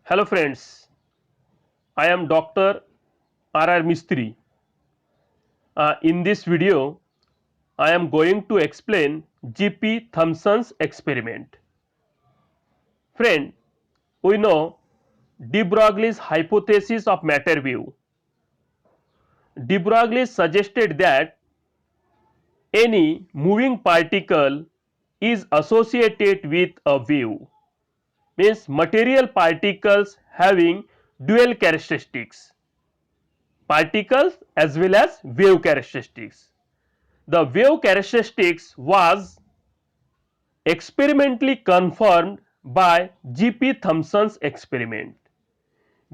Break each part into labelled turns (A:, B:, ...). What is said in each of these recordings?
A: Hello friends, I am Dr. R. Mistry. In this video, I am going to explain G.P. Thomson's experiment. Friend, we know de Broglie's hypothesis of matter wave. De Broglie suggested that any moving particle is associated with a wave, means material particles having dual characteristics, particles as well as wave characteristics. The wave characteristics was experimentally confirmed by G.P. Thomson's experiment.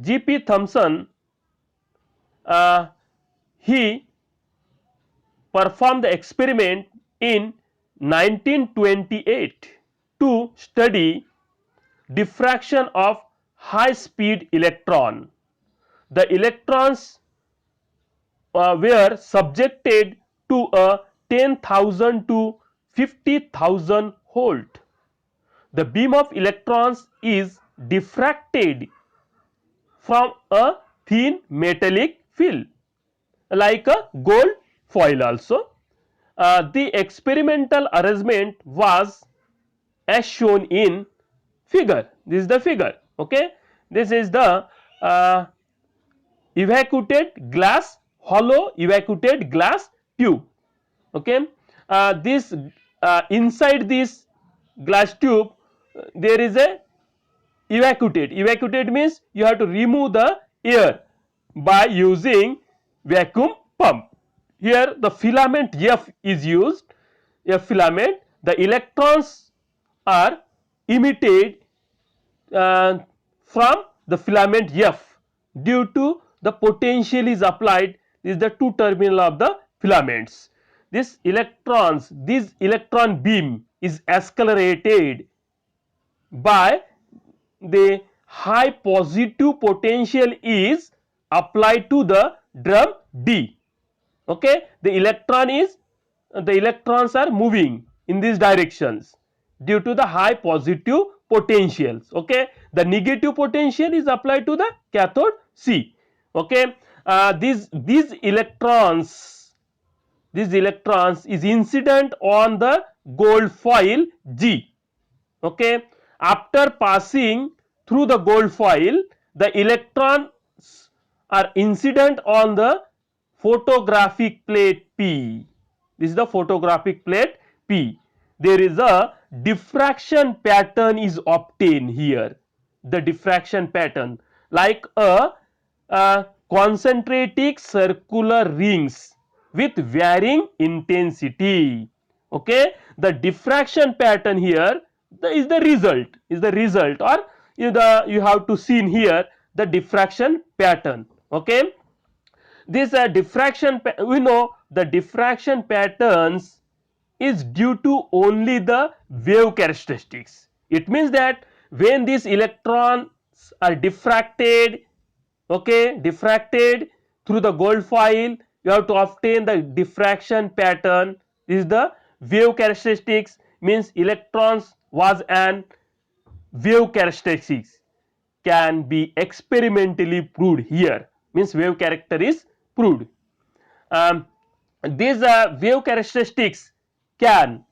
A: G.P. Thomson uh, he performed the experiment in 1928 to study diffraction of high speed electron. The electrons were subjected to a 10,000 to 50,000 volt. The beam of electrons is diffracted from a thin metallic film like a gold foil also. The experimental arrangement was as shown in figure. This is the figure. Okay. This is the evacuated glass, hollow evacuated glass tube. Okay. This inside this glass tube there is a evacuated means you have to remove the air by using vacuum pump. Here the filament F is used, a filament. The electrons are emitted from the filament F due to the potential is applied. This is the two terminal of the filaments. This electron beam is accelerated by the high positive potential is applied to the drum D. Okay, the electrons are moving in these directions due to the high positive potentials. Okay, the negative potential is applied to the cathode C. Okay, these electrons is incident on the gold foil G. Okay, after passing through the gold foil, the electrons are incident on the photographic plate P. This is the photographic plate P. There is a diffraction pattern is obtained here. The diffraction pattern like a concentric circular rings with varying intensity. Okay, the diffraction pattern here is the result or you have to see in here the diffraction pattern. Okay, this diffraction we know the diffraction patterns is due to only the wave characteristics. It means that when these electrons are diffracted, okay, diffracted through the gold foil, you have to obtain the diffraction pattern. This is the wave characteristics, means electrons was an wave characteristics can be experimentally proved here, means wave character is proved. um, these wave characteristics can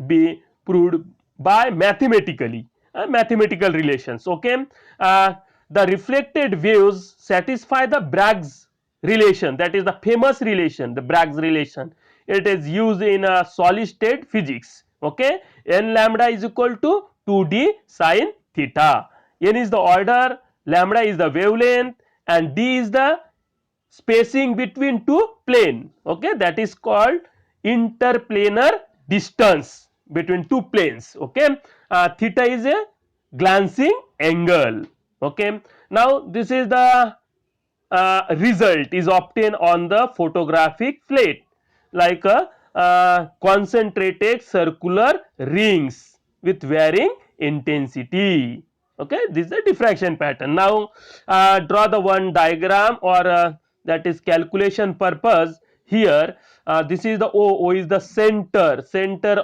A: be proved by mathematical relations. Okay, the reflected waves satisfy the Bragg's relation, that is the famous relation, the Bragg's relation. It is used in solid state physics. Okay, n lambda is equal to 2d sin theta. N is the order, lambda is the wavelength, and d is the spacing between two plane. Okay, that is called interplanar distance between two planes. Okay, theta is a glancing angle. Okay, now this is the result is obtained on the photographic plate like a concentrated circular rings with varying intensity. Okay, this is the diffraction pattern. Now draw the one diagram or that is calculation purpose. Here this is the O is the center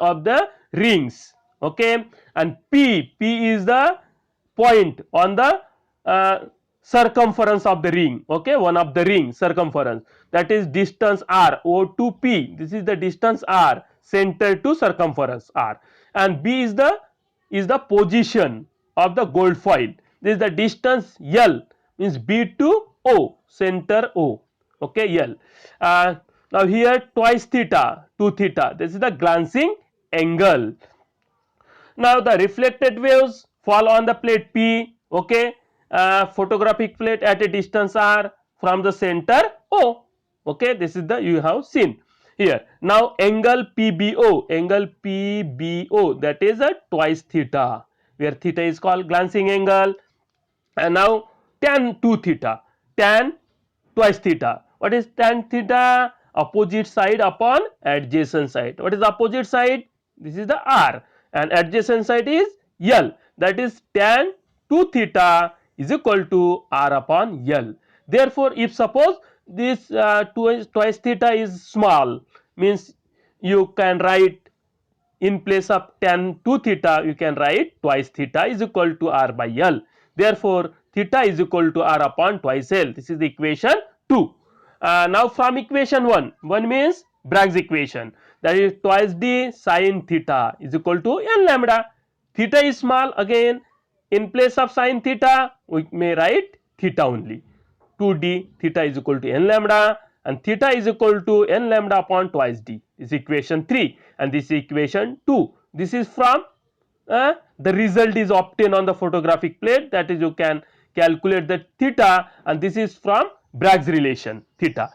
A: of the rings. Okay, and P is the point on the circumference of the ring. Okay, one of the ring circumference, that is distance r, O to P. This is the distance r, center to circumference r, and B is the position of the gold foil. This is the distance L, means B to O, center O. Okay, L. Now here twice theta, 2 theta. This is the glancing angle. Now the reflected waves fall on the plate P. Okay, photographic plate at a distance r from the center O. Okay, this is the you have seen here. Now angle PBO, that is a twice theta, where theta is called glancing angle. And now tan 2 theta, tan twice theta. What is tan theta? Opposite side upon adjacent side. What is the opposite side? This is the r, and adjacent side is L. That is tan 2 theta is equal to r upon L. Therefore, if suppose this twice theta is small, means you can write in place of tan 2 theta, you can write twice theta is equal to r by L. Therefore, theta is equal to r upon twice L. This is the equation 2. Now from equation 1 means Bragg's equation, that is twice d sin theta is equal to n lambda. Theta is small, again in place of sin theta we may write theta only. 2d theta is equal to n lambda, and theta is equal to n lambda upon twice d. This is equation 3, and this is equation 2. This is from the result is obtained on the photographic plate, that is you can calculate the theta, and this is from Bragg's relation theta.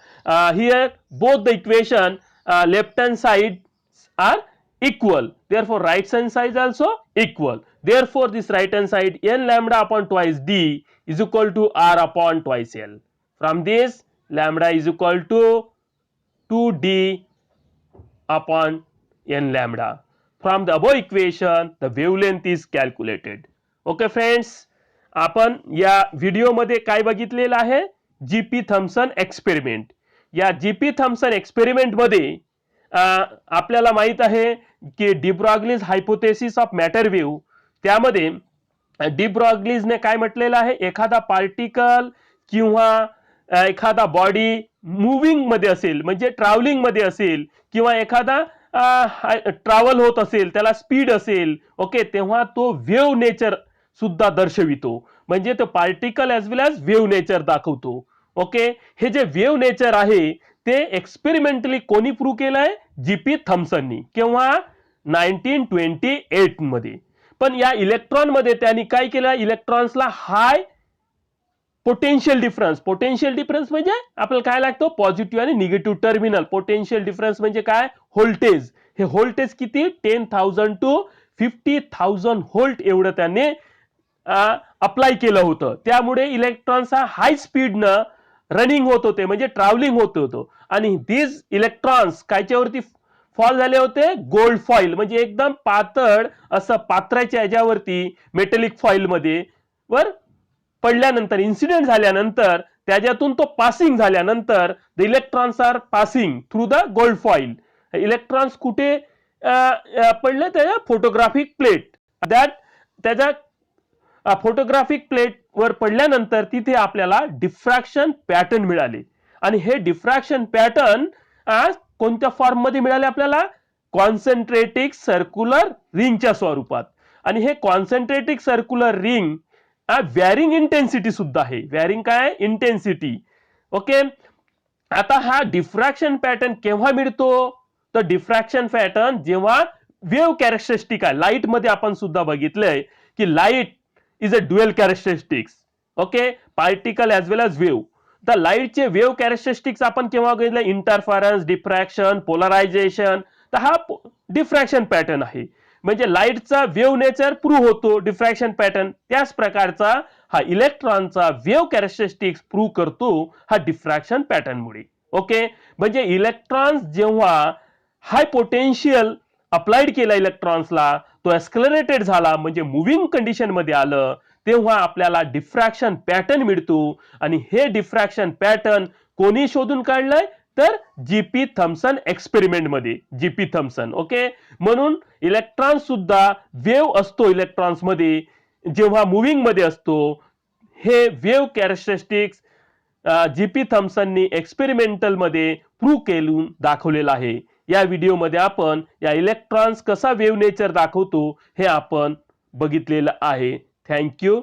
A: Here both the equation left hand side are equal, therefore right hand side is also equal. Therefore this right hand side n lambda upon twice d is equal to r upon twice L. From this lambda is equal to 2d upon n lambda. From the above equation the wavelength is calculated. Okay friends, आपण या video मध्ये काय बघितलेलं आहे? G P Thomson experiment. या G P Thomson experiment मध्ये आपल्याला माहित आहे की de Broglie's hypothesis of matter wave, त्यामध्ये डी ब्रॉग्लीजने काय म्हटलेलं आहे? एखादा पार्टिकल किंवा एखादा बॉडी मूव्हिंग मध्ये असेल, म्हणजे ट्रॅव्हलिंग मध्ये असेल, किंवा एखादा ट्रॅव्हल होत असेल, त्याला स्पीड असेल, ओके, तेव्हा तो वेव्ह नेचर सुद्धा दर्शवितो, म्हणजे तो particle as well as wave nature दाखवतो. ओके, हे जे वेव्ह नेचर आहे ते एक्सपेरिमेंटली कोणी प्रूव्ह केलंय? जीपी थॉम्सननी, केव्हा? 1928 मध्ये. पण या इलेक्ट्रॉन मध्ये त्यांनी काय केलं? इलेक्ट्रॉन्सला हाय पोटेन्शियल डिफरन्स, पोटेन्शियल डिफरन्स म्हणजे आपल्याला काय लागतो? पॉझिटिव्ह आणि निगेटिव्ह टर्मिनल. पोटेन्शियल डिफरन्स म्हणजे काय? व्होल्टेज. हे व्होल्टेज किती? 10,000 टू 50,000 व्होल्ट एवढं त्यांनी अप्लाय केलं होतं. त्यामुळे इलेक्ट्रॉन्स हा हाय स्पीडनं रनिंग होत होते, म्हणजे ट्रॅव्हलिंग होत होतं. आणि दीज इलेक्ट्रॉन्स कायच्यावरती फॉल झाले होते? गोल्ड फॉइल, म्हणजे एकदम पातळ असं पात्राच्या ह्याच्यावरती मेटलिक फॉइल मध्ये वर पडल्यानंतर, इन्सिडेंट झाल्यानंतर, त्याच्यातून तो पासिंग झाल्यानंतर the electrons are passing through the gold foil. Electrons कुठे पडले? त्याच्या फोटोग्राफिक प्लेट. त्याच्या फोटोग्राफिक प्लेट वर पडल्यानंतर तिथे आपल्याला डिफ्रॅक्शन पॅटर्न मिळाले. आणि हे डिफ्रॅक्शन पॅटर्न कोणत्या फॉर्म मध्ये मिळाले आपल्याला? कॉन्सन्ट्रेटिक सर्क्युलर रिंगच्या स्वरूपात. आणि हे concentric circular ring varying intensity सुद्धा आहे. व्हॅरिंग काय? इंटेन्सिटी. ओके, आता हा डिफ्रॅक्शन पॅटर्न केव्हा मिळतो? तर डिफ्रॅक्शन पॅटर्न जेव्हा वेव्ह कॅरेक्टरिस्टिक आहे. लाईट मध्ये आपण सुद्धा बघितलंय की light is a dual characteristics. Okay, particle as well as wave. तर लाईटचे वेव्ह कॅरेक्टरिस्टिक्स आपण केव्हा बघितलं? Interference, diffraction, polarization. तर हा डिफ्रॅक्शन पॅटर्न आहे, म्हणजे लाईटचा वेव्ह नेचर प्रूव्ह होतो डिफ्रॅक्शन पॅटर्न. त्याच प्रकारचा हा इलेक्ट्रॉनचा वेव्ह कॅरेक्टरिस्टिक्स प्रूव्ह करतो हा डिफ्रॅक्शन पॅटर्न मुळे. ओके, म्हणजे इलेक्ट्रॉन्स जेव्हा हाय पोटेन्शियल अप्लाइड केला इलेक्ट्रॉन्सला, तो एक्सलरेटेड झाला, म्हणजे मूव्हिंग कंडिशन मध्ये आलं, तेव्हा आपल्याला डिफ्रॅक्शन पॅटर्न मिळतो. आणि हे डिफ्रॅक्शन पॅटर्न कोणी शोधून काढलंय? तर जीपी थॉम्सन एक्सपेरिमेंट मध्ये, जीपी थॉम्सन. ओके, म्हणून इलेक्ट्रॉन सुद्धा वेव्ह असतो इलेक्ट्रॉन्स मध्ये जेव्हा मूव्हिंग मध्ये असतो. हे वेव्ह कॅरेक्टरिस्टिक्स जीपी थॉम्सननी एक्सपेरिमेंटल मध्ये प्रूव्ह करून दाखवलेलं आहे. या व्हिडिओमध्ये आपण या इलेक्ट्रॉन्स कसा वेव्ह नेचर दाखवतो हे आपण बघितलेलं आहे. थँक्यू.